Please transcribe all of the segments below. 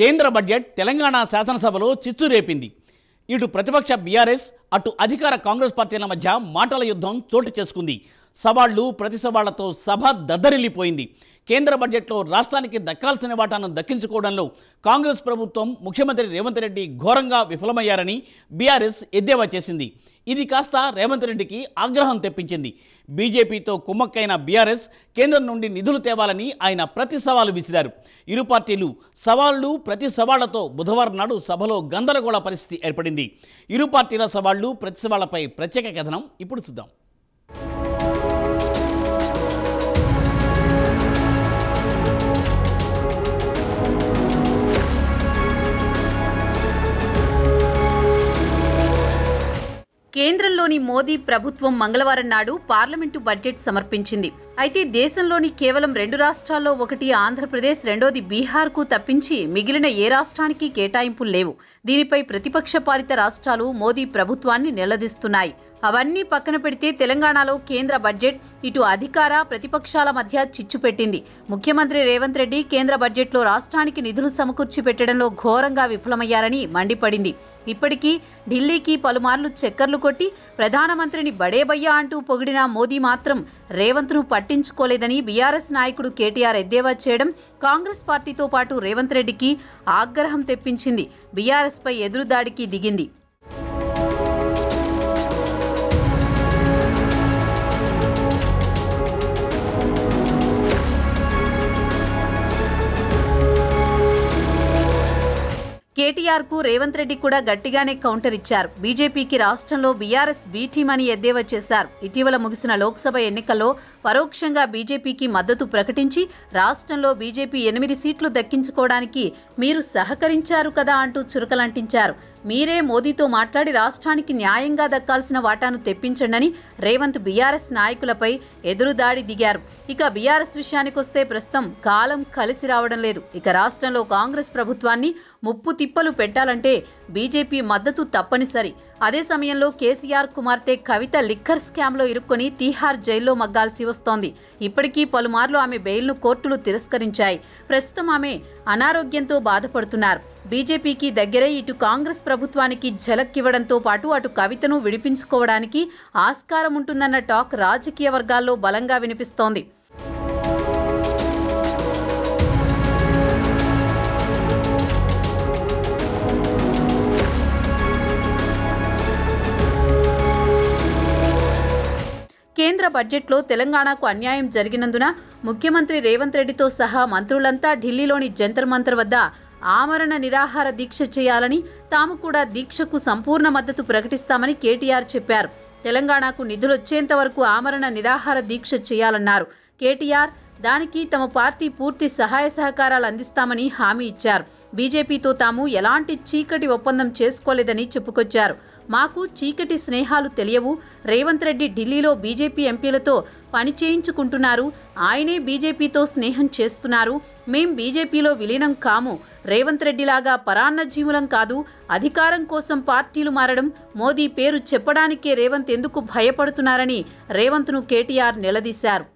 కేంద్ర బడ్జెట్ తెలంగాణ శాసనసభలో చిచ్చు రేపింది. ఇటు ప్రతిపక్ష బీఆర్ఎస్, అటు అధికార కాంగ్రెస్ పార్టీల మధ్య మాటల యుద్ధం చోటు చేసుకుంది. సవాళ్లు ప్రతి సవాళ్లతో సభ దద్దరిల్లిపోయింది. కేంద్ర బడ్జెట్లో రాష్ట్రానికి దక్కాల్సిన వాటాను దక్కించుకోవడంలో కాంగ్రెస్ ప్రభుత్వం, ముఖ్యమంత్రి రేవంత్ రెడ్డి ఘోరంగా విఫలమయ్యారని బీఆర్ఎస్ ఎద్దేవా చేసింది. ఇది కాస్త రేవంత్ రెడ్డికి ఆగ్రహం తెప్పించింది. బీజేపీతో కుమ్మక్కైన బీఆర్ఎస్ కేంద్రం నుండి నిధులు తేవాలని ఆయన ప్రతి సవాలు విసిరారు. ఇరు పార్టీలు సవాళ్లు ప్రతి సవాళ్లతో బుధవారం నాడు సభలో గందరగోళ పరిస్థితి ఏర్పడింది. ఇరు పార్టీల సవాళ్లు ప్రతి సవాళ్లపై ప్రత్యేక కథనం ఇప్పుడు చూద్దాం. కేంద్రంలోని మోదీ ప్రభుత్వం మంగళవారం నాడు పార్లమెంటు బడ్జెట్ సమర్పించింది. అయితే దేశంలోని కేవలం 2 రాష్ట్రాల్లో, ఒకటి ఆంధ్రప్రదేశ్, రెండోది బీహార్కు తప్పించి మిగిలిన ఏ రాష్ట్రానికి కేటాయింపులు లేవు. దీనిపై ప్రతిపక్ష పాలిత రాష్ట్రాలు మోదీ ప్రభుత్వాన్ని నిలదీస్తున్నాయి. అవన్నీ పక్కన పెడితే తెలంగాణలో కేంద్ర బడ్జెట్ ఇటు అధికార ప్రతిపక్షాల మధ్య చిచ్చు పెట్టింది. ముఖ్యమంత్రి రేవంత్ రెడ్డి కేంద్ర బడ్జెట్లో రాష్ట్రానికి నిధులు సమకూర్చి పెట్టడంలో ఘోరంగా విఫలమయ్యారని మండిపడింది. ఇప్పటికీ ఢిల్లీకి పలుమార్లు చక్కర్లు కొట్టి ప్రధానమంత్రిని బడేబయ్యా అంటూ పొగిడిన మోదీ మాత్రం రేవంత్ను పట్టించుకోలేదని బీఆర్ఎస్ నాయకుడు కేటీఆర్ ఎద్దేవా చేయడం కాంగ్రెస్ పార్టీతో పాటు రేవంత్ రెడ్డికి ఆగ్రహం తెప్పించింది. బీఆర్ఎస్పై ఎదురుదాడికి దిగింది. కేటీఆర్కు రేవంత్ రెడ్డి కూడా గట్టిగానే కౌంటర్ ఇచ్చారు. బీజేపీకి రాష్ట్రంలో బీఆర్ఎస్ బీ టీమ్ అని ఎద్దేవా చేశారు. ఇటీవల ముగిసిన లోక్సభ ఎన్నికల్లో పరోక్షంగా బీజేపీకి మద్దతు ప్రకటించి రాష్ట్రంలో బీజేపీ 8 సీట్లు దక్కించుకోవడానికి మీరు సహకరించారు కదా అంటూ చురకలంటించారు. మీరే మోదీతో మాట్లాడి రాష్ట్రానికి న్యాయంగా దక్కాల్సిన వాటాను తెప్పించండని రేవంత్ బీఆర్ఎస్ నాయకులపై ఎదురుదాడి దిగారు. ఇక బీఆర్ఎస్ విషయానికొస్తే ప్రస్తుతం కాలం కలిసి రావడం లేదు. ఇక రాష్ట్రంలో కాంగ్రెస్ ప్రభుత్వాన్ని ముప్పు తిప్పలు పెట్టాలంటే బీజేపీ మద్దతు తప్పనిసరి. అదే సమయంలో కేసీఆర్ కుమార్తె కవిత లిక్కర్ స్కామ్లో ఇరుక్కొని తీహార్ జైల్లో మగ్గాల్సి వస్తోంది. ఇప్పటికీ పలుమార్లు ఆమె బెయిల్ను కోర్టులు తిరస్కరించాయి. ప్రస్తుతం ఆమె అనారోగ్యంతో బాధపడుతున్నారు. బీజేపీకి దగ్గరై ఇటు కాంగ్రెస్ ప్రభుత్వానికి ఝలక్కివ్వడంతో పాటు అటు కవితను విడిపించుకోవడానికి ఆస్కారం ఉంటుందన్న టాక్ రాజకీయ వర్గాల్లో బలంగా వినిపిస్తోంది. కేంద్ర బడ్జెట్లో తెలంగాణకు అన్యాయం జరిగినందున ముఖ్యమంత్రి రేవంత్ రెడ్డితో సహా మంత్రులంతా ఢిల్లీలోని జంతర్ మంతర్ వద్ద ఆమరణ నిరాహార దీక్ష చేయాలని, తాము కూడా దీక్షకు సంపూర్ణ మద్దతు ప్రకటిస్తామని కేటీఆర్ చెప్పారు. తెలంగాణకు నిధులొచ్చేంత వరకు ఆమరణ నిరాహార దీక్ష చేయాలన్నారు. కేటీఆర్ దానికి తమ పార్టీ పూర్తి సహాయ సహకారాలు అందిస్తామని హామీ ఇచ్చారు. బీజేపీతో తాము ఎలాంటి చీకటి ఒప్పందం చేసుకోలేదని చెప్పుకొచ్చారు. మాకు చీకటి స్నేహాలు తెలియవు. రేవంత్ రెడ్డి ఢిల్లీలో బీజేపీ ఎంపీలతో పని చేయించుకుంటున్నారు. ఆయనే బీజేపీతో స్నేహం చేస్తున్నారు. మేం బీజేపీలో విలీనం కాము. రేవంత్ రెడ్డిలాగా పరాన్నజీవులం కాదు. అధికారం కోసం పార్టీలు మారడం, మోదీ పేరు చెప్పడానికే రేవంత్ ఎందుకు భయపడుతున్నారని రేవంత్ను కేటీఆర్ నిలదీశారు.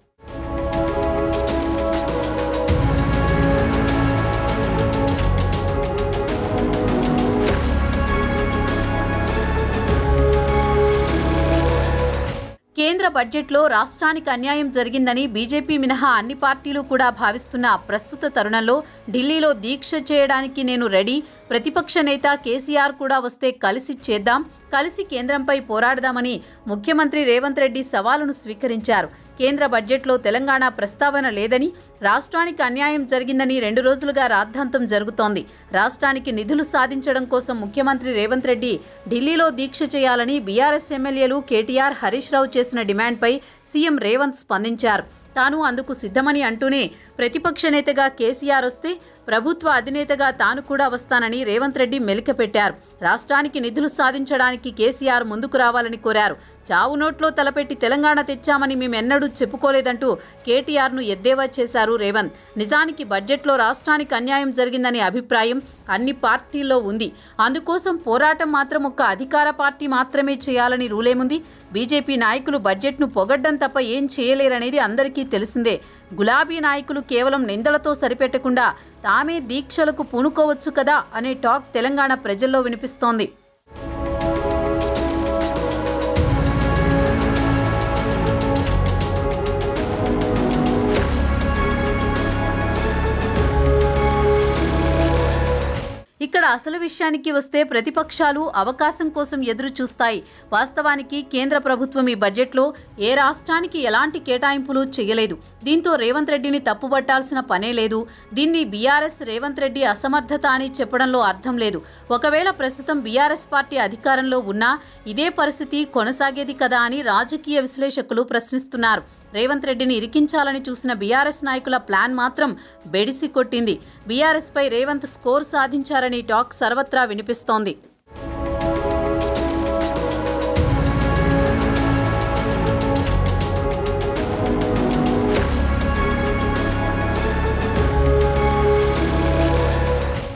కేంద్ర బడ్జెట్లో రాష్ట్రానికి అన్యాయం జరిగిందని బీజేపీ మినహా అన్ని పార్టీలు కూడా భావిస్తున్న ప్రస్తుత తరుణంలో ఢిల్లీలో దీక్ష చేయడానికి నేను రెడీ. ప్రతిపక్ష నేత కేసీఆర్ కూడా వస్తే కలిసి చేద్దాం, కలిసి కేంద్రంపై పోరాడదామని ముఖ్యమంత్రి రేవంత్ రెడ్డి సవాలును స్వీకరించారు. కేంద్ర బడ్జెట్లో తెలంగాణ ప్రస్తావన లేదని, రాష్ట్రానికి అన్యాయం జరిగిందని 2 రోజులుగా రాద్ధాంతం జరుగుతోంది. రాష్ట్రానికి నిధులు సాధించడం కోసం ముఖ్యమంత్రి రేవంత్ రెడ్డి ఢిల్లీలో దీక్ష చేయాలని బీఆర్ఎస్ ఎమ్మెల్యేలు కేటీఆర్, హరీష్ రావు చేసిన డిమాండ్పై సీఎం రేవంత్ స్పందించారు. తాను అందుకు సిద్ధమని అంటూనే ప్రతిపక్ష నేతగా కేసీఆర్ వస్తే ప్రభుత్వ అధినేతగా తాను కూడా వస్తానని రేవంత్ రెడ్డి మెలికపెట్టారు. రాష్ట్రానికి నిధులు సాధించడానికి కేసీఆర్ ముందుకు రావాలని కోరారు. చావు నోట్లో తలపెట్టి తెలంగాణ తెచ్చామని మేమెన్నడూ చెప్పుకోలేదంటూ కేటీఆర్ను ఎద్దేవా చేశారు రేవంత్. నిజానికి బడ్జెట్లో రాష్ట్రానికి అన్యాయం జరిగిందనే అభిప్రాయం అన్ని పార్టీల్లో ఉంది. అందుకోసం పోరాటం మాత్రం ఒక్క అధికార పార్టీ మాత్రమే చేయాలని రూలేముంది? బీజేపీ నాయకులు బడ్జెట్ను పొగడ్డం తప్ప ఏం చేయలేరనేది అందరికీ తెలిసిందే. గులాబీ నాయకులు కేవలం నిందలతో సరిపెట్టకుండా తామే దీక్షలకు పూనుకోవచ్చు కదా అనే టాక్ తెలంగాణ ప్రజల్లో వినిపిస్తోంది. ఇక్కడ అసలు విషయానికి వస్తే ప్రతిపక్షాలు అవకాశం కోసం ఎదురు చూస్తాయి. వాస్తవానికి కేంద్ర ప్రభుత్వం ఈ బడ్జెట్లో ఏ రాష్ట్రానికి ఎలాంటి కేటాయింపులు చేయలేదు. దీంతో రేవంత్ రెడ్డిని తప్పుపట్టాల్సిన పనే లేదు. దీన్ని బీఆర్ఎస్ రేవంత్ రెడ్డి అసమర్థత అని చెప్పడంలో అర్థం లేదు. ఒకవేళ ప్రస్తుతం బీఆర్ఎస్ పార్టీ అధికారంలో ఉన్నా ఇదే పరిస్థితి కొనసాగేది కదా అని రాజకీయ విశ్లేషకులు ప్రశ్నిస్తున్నారు. రేవంత్ రెడ్డిని ఇరికించాలని చూసిన బీఆర్ఎస్ నాయకుల ప్లాన్ మాత్రం బెడిసి కొట్టింది. బీఆర్ఎస్ పై రేవంత్ స్కోర్ సాధించారని టాక్ సర్వత్రా వినిపిస్తోంది.